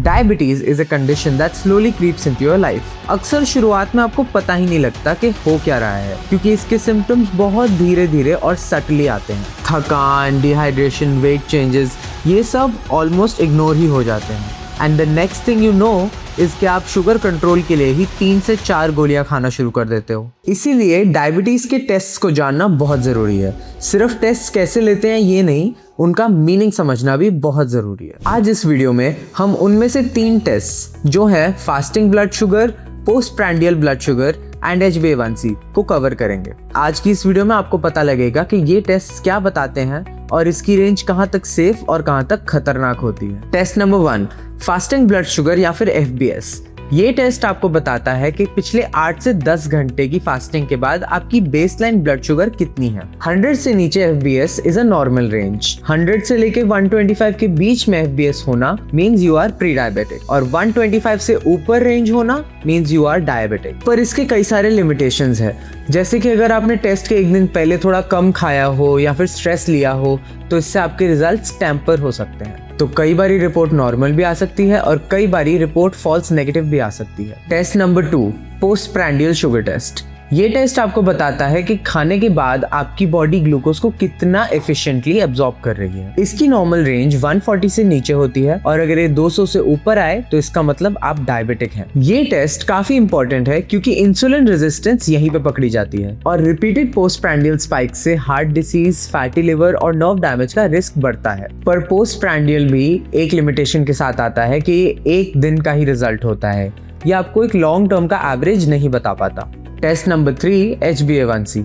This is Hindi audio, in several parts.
Diabetes is a condition that slowly creeps into your life. अक्सर शुरुआत में आपको पता ही नहीं लगता कि हो क्या रहा है, क्योंकि इसके सिम्टम्स बहुत धीरे धीरे और सटली आते हैं। थकान, डिहाइड्रेशन, वेट चेंजेस, ये सब ऑलमोस्ट इग्नोर ही हो जाते हैं। And the next thing you know is कि आप शुगर कंट्रोल के लिए ही 3 से 4 गोलियां खाना शुरू कर देते हो। इसीलिए डायबिटीज के टेस्ट को जानना बहुत जरूरी है। सिर्फ टेस्ट कैसे लेते हैं ये नहीं, उनका मीनिंग समझना भी बहुत जरूरी है। आज इस वीडियो में हम उनमें से 3 टेस्ट जो है fasting blood sugar, post prandial blood sugar and HbA1c को कवर करेंगे। आज की इस वीडियो में आपको पता लगेगा कि ये टेस्ट क्या बताते हैं और इसकी रेंज कहां तक सेफ और कहां तक खतरनाक होती है। Test number 1, fasting blood sugar या फिर FBS। ये टेस्ट आपको बताता है कि पिछले 8 से 10 घंटे की फास्टिंग के बाद आपकी बेसलाइन ब्लड शुगर कितनी है। 100 से नीचे FBS is a normal range. 100 से लेके 125 के बीच में FBS होना means you are pre diabetic, और 125 से ऊपर रेंज होना मींस यू आर डायबिटिक। पर इसके कई सारे लिमिटेशंस है, जैसे कि अगर आपने टेस्ट के एक दिन पहले थोड़ा कम खाया हो या फिर स्ट्रेस लिया हो तो इससे आपके रिजल्ट्स टेम्पर हो सकते हैं। तो कई बारी रिपोर्ट नॉर्मल भी आ सकती है और कई बारी रिपोर्ट फॉल्स नेगेटिव भी आ सकती है। Test number 2, post prandial sugar test. ये टेस्ट आपको बताता है कि खाने के बाद आपकी बॉडी ग्लूकोज को कितना एफिशिएंटली एब्जॉर्ब कर रही है। इसकी नॉर्मल रेंज 140 से नीचे होती है और अगर ये 200 से ऊपर आए तो इसका मतलब आप डायबिटिक हैं। ये टेस्ट काफी इंपॉर्टेंट है क्योंकि इंसुलिन रेजिस्टेंस यहीं पे पकड़ी जाती है और रिपीटेड पोस्ट प्रैंडियल स्पाइक से हार्ट डिसीज, फैटी लिवर और नर्व डैमेज का रिस्क बढ़ता है। पर पोस्ट प्रैंडियल भी एक लिमिटेशन के साथ आता है कि ये एक दिन का ही रिजल्ट होता है, ये आपको एक लॉन्ग टर्म का एवरेज नहीं बता पाता। Test number 3, HbA1c।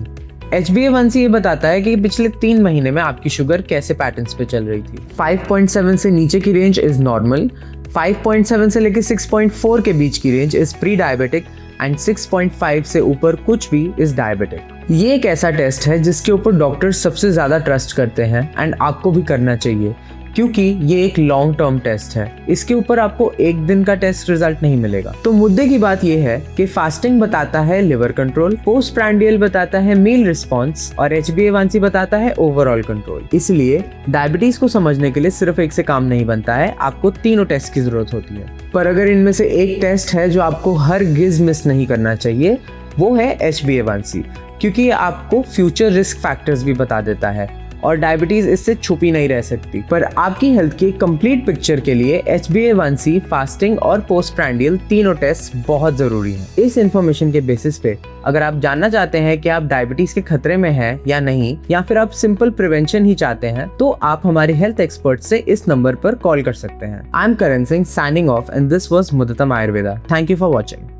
HbA1c ये बताता है कि पिछले 3 महीने में आपकी शुगर कैसे पैटर्न्स पे चल रही थी। 5.7 से नीचे की रेंज इज नॉर्मल, 5.7 से लेकर 6.4 के बीच की range is pre diabetic and 6.5 से ऊपर कुछ भी इज डायबिटिक। ये एक ऐसा टेस्ट है जिसके ऊपर डॉक्टर सबसे ज्यादा ट्रस्ट करते हैं एंड आपको भी करना चाहिए, क्योंकि ये एक लॉन्ग टर्म टेस्ट है। इसके ऊपर आपको एक दिन का टेस्ट रिजल्ट नहीं मिलेगा। तो मुद्दे की बात ये है कि फास्टिंग बताता है लिवर कंट्रोल, पोस्ट प्रैंडियल बताता है मील रिस्पॉन्स और HbA1c बताता है ओवरऑल कंट्रोल। इसलिए डायबिटीज को समझने के लिए सिर्फ एक से काम नहीं बनता है, आपको तीनों टेस्ट की जरूरत होती है। पर अगर इनमें से एक टेस्ट है जो आपको हरगिज मिस नहीं करना चाहिए, वो है HbA1c, क्योंकि ये आपको फ्यूचर रिस्क फैक्टर्स भी बता देता है और डायबिटीज इससे छुपी नहीं रह सकती। पर आपकी हेल्थ की कंप्लीट पिक्चर के लिए HbA1c, फास्टिंग और पोस्ट प्रैंडियल तीनों टेस्ट बहुत जरूरी हैं। इस इंफॉर्मेशन के बेसिस पे अगर आप जानना चाहते हैं कि आप डायबिटीज के खतरे में हैं या नहीं, या फिर आप सिंपल प्रिवेंशन ही चाहते हैं, तो आप हमारे हेल्थ एक्सपर्ट से इस नंबर पर कॉल कर सकते हैं। I am Karan Singh signing off and this was Mudatam Ayurveda. Thank you for watching.